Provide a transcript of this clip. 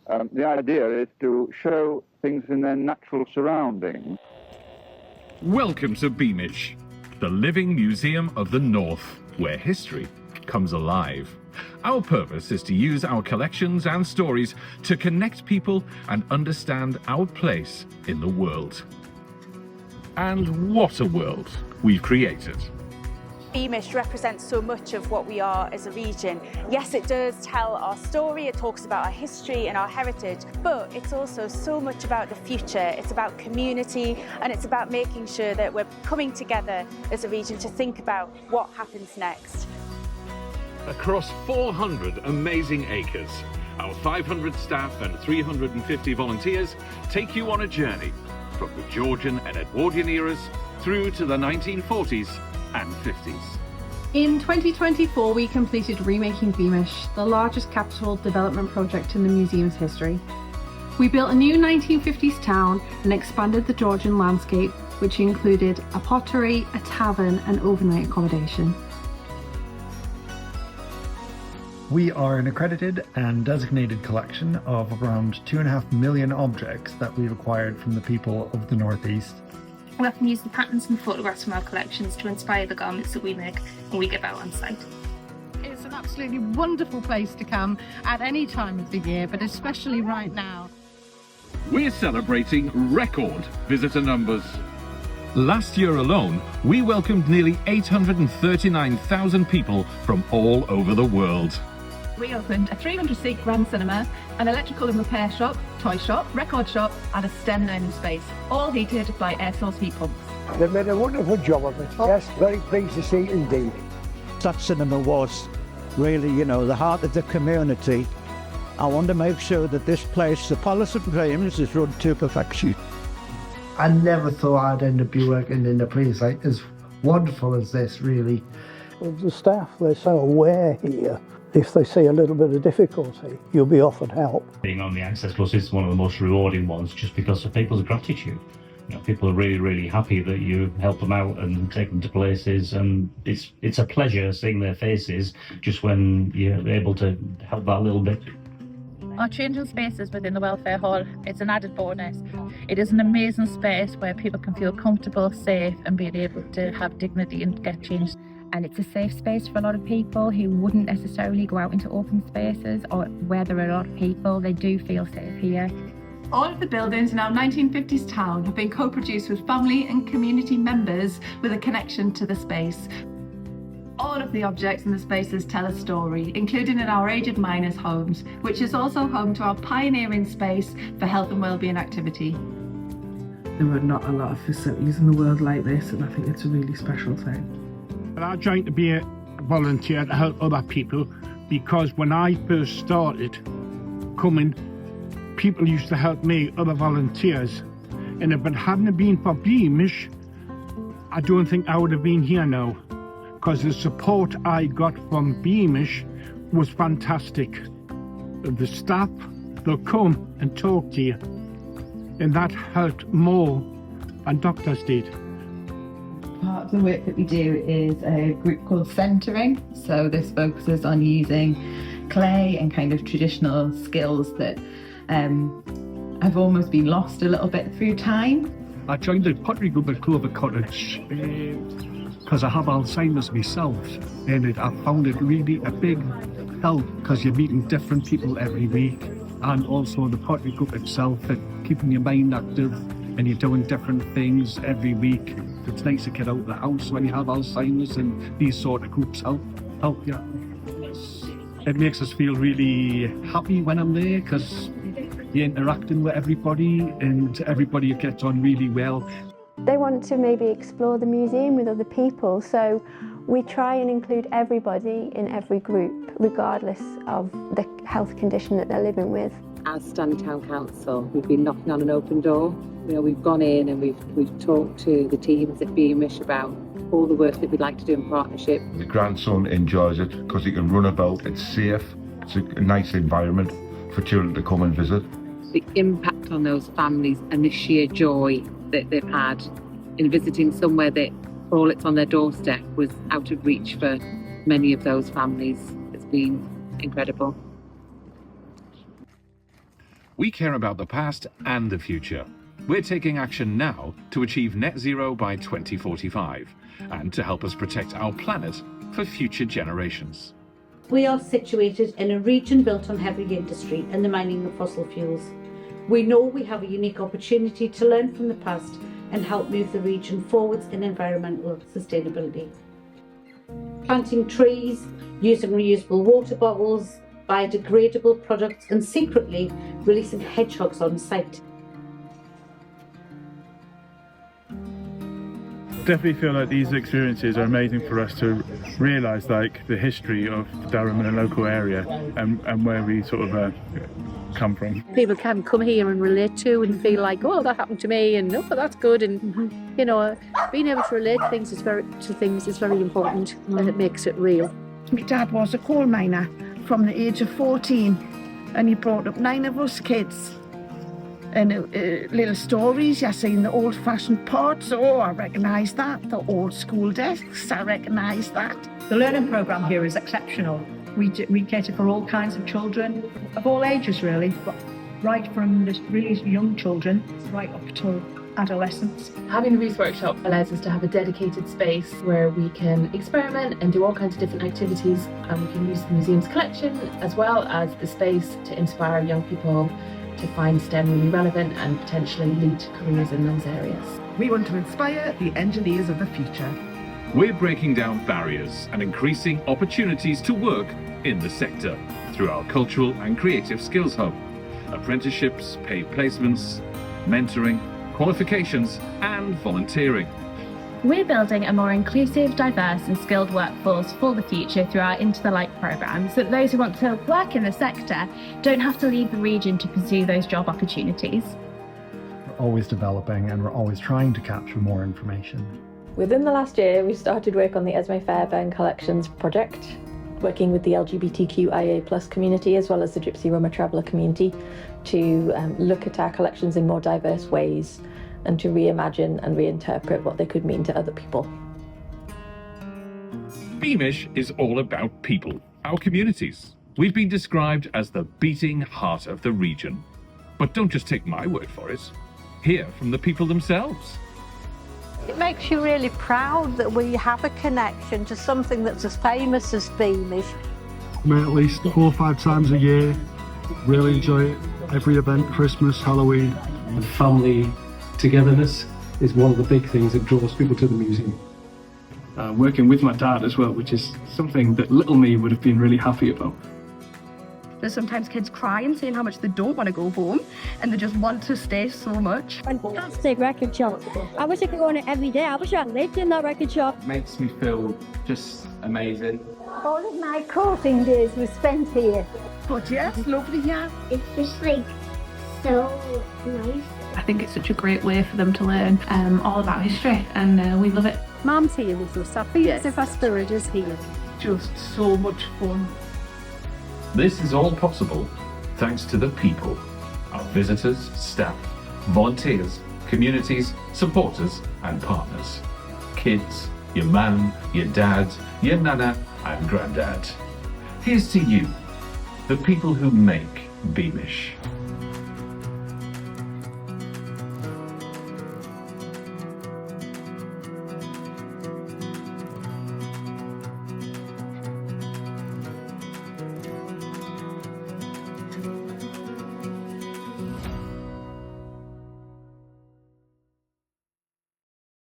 The idea is to show things in their natural surroundings. Welcome to Beamish, the living museum of the North, where history comes alive. Our purpose is to use our collections and stories to connect people and understand our place in the world. And what a world we've created. Beamish represents so much of what we are as a region. Yes, it does tell our story, it talks about our history and our heritage, but it's also so much about the future. It's about community, and it's about making sure that we're coming together as a region to think about what happens next. Across 400 amazing acres, our 500 staff and 350 volunteers take you on a journey from the Georgian and Edwardian eras through to the 1940s and 50s. In 2024, we completed remaking Beamish, the largest capital development project in the museum's history. We built a new 1950s town and expanded the Georgian landscape, which included a pottery, a tavern and overnight accommodation. We are an accredited and designated collection of around 2.5 million objects that we've acquired from the people of the North East. We often use the patterns and photographs from our collections to inspire the garments that we make and we give out on site. It's an absolutely wonderful place to come at any time of the year, but especially right now. We're celebrating record visitor numbers. Last year alone, we welcomed nearly 839,000 people from all over the world. We opened a 300-seat grand cinema, an electrical and repair shop, toy shop, record shop and a STEM learning space, all heated by air source heat pumps. They've made a wonderful job of it. Yes, very pleased to see it indeed. That cinema was really, the heart of the community. I want to make sure that this place, the Palace of Games, is run to perfection. I never thought I'd end up working in a place like as wonderful as this, really. The staff, they're so aware here. If they see a little bit of difficulty, you'll be offered help. Being on the Access Plus is one of the most rewarding ones just because of people's gratitude. People are really, really happy that you help them out and take them to places, and it's a pleasure seeing their faces just when you're able to help that little bit. Our changing spaces within the welfare hall, it's an added bonus. It is an amazing space where people can feel comfortable, safe and being able to have dignity and get changed. And it's a safe space for a lot of people who wouldn't necessarily go out into open spaces or where there are a lot of people. They do feel safe here. All of the buildings in our 1950s town have been co-produced with family and community members with a connection to the space. All of the objects in the spaces tell a story, including in our aged miners' homes, which is also home to our pioneering space for health and wellbeing activity. There are not a lot of facilities in the world like this, and I think it's a really special thing. I joined to be a volunteer to help other people because when I first started coming, people used to help me, other volunteers, and if it hadn't been for Beamish, I don't think I would have been here now, because the support I got from Beamish was fantastic. The staff, they'll come and talk to you, and that helped more than doctors did. Part of the work that we do is a group called Centering. So this focuses on using clay and kind of traditional skills that have almost been lost a little bit through time. I joined the pottery group at Clover Cottage because I have Alzheimer's myself, and I found it really a big help because you're meeting different people every week, and also the pottery group itself and keeping your mind active, and you're doing different things every week. It's nice to get out of the house when you have Alzheimer's, and these sort of groups help you. It makes us feel really happy when I'm there because you're interacting with everybody and everybody gets on really well. They want to maybe explore the museum with other people, so we try and include everybody in every group, regardless of the health condition that they're living with. As Stanley Town Council, we've been knocking on an open door. We've gone in and we've talked to the teams at Beamish about all the work that we'd like to do in partnership. The grandson enjoys it because he can run about, it's safe, it's a nice environment for children to come and visit. The impact on those families and the sheer joy that they've had in visiting somewhere that, for all it's on their doorstep, was out of reach for many of those families has been incredible. We care about the past and the future. We're taking action now to achieve net zero by 2045 and to help us protect our planet for future generations. We are situated in a region built on heavy industry and the mining of fossil fuels. We know we have a unique opportunity to learn from the past and help move the region forwards in environmental sustainability. Planting trees, using reusable water bottles, biodegradable products and secretly releasing hedgehogs on site. Definitely feel like these experiences are amazing for us to realise like the history of Durham and the local area and where we sort of come from. People can come here and relate to and feel like, oh, that happened to me, and oh, that's good, and you know, being able to relate things is very important, and it makes it real. My dad was a coal miner from the age of 14, and he brought up 9 of us kids. And little stories, you're seeing the old-fashioned pots, oh, I recognise that. The old school desks, I recognise that. The learning programme here is exceptional. We cater for all kinds of children, of all ages really, right from the really young children right up to adolescents. Having the Reef Workshop allows us to have a dedicated space where we can experiment and do all kinds of different activities, and we can use the museum's collection as well as the space to inspire young people to find STEM really relevant and potentially lead to careers in those areas. We want to inspire the engineers of the future. We're breaking down barriers and increasing opportunities to work in the sector through our Cultural and Creative Skills Hub. Apprenticeships, paid placements, mentoring, qualifications and volunteering. We're building a more inclusive, diverse and skilled workforce for the future through our Into the Light programme, so that those who want to work in the sector don't have to leave the region to pursue those job opportunities. We're always developing and we're always trying to capture more information. Within the last year, we started work on the Esme Fairbairn Collections project, working with the LGBTQIA+ community as well as the Gypsy Roma Traveller community to look at our collections in more diverse ways and to reimagine and reinterpret what they could mean to other people. Beamish is all about people, our communities. We've been described as the beating heart of the region. But don't just take my word for it. Hear from the people themselves. It makes you really proud that we have a connection to something that's as famous as Beamish. I'm at least 4 or 5 times a year. Really enjoy it. Every event, Christmas, Halloween. And family togetherness is one of the big things that draws people to the museum. Working with my dad as well, which is something that little me would have been really happy about. There's sometimes kids crying, saying how much they don't want to go home and they just want to stay so much. Fantastic record shop. I wish I could go in it every day. I wish I lived in that record shop. Makes me feel just amazing. All of my courting days were spent here. But yes, lovely here. It's just like so nice. I think it's such a great way for them to learn all about history, and we love it. Mum's here with us, Sophie. Yes. If Asparagus here. Just so much fun. This is all possible thanks to the people, our visitors, staff, volunteers, communities, supporters and partners. Kids, your mum, your dad, your nana and granddad. Here's to you, the people who make Beamish.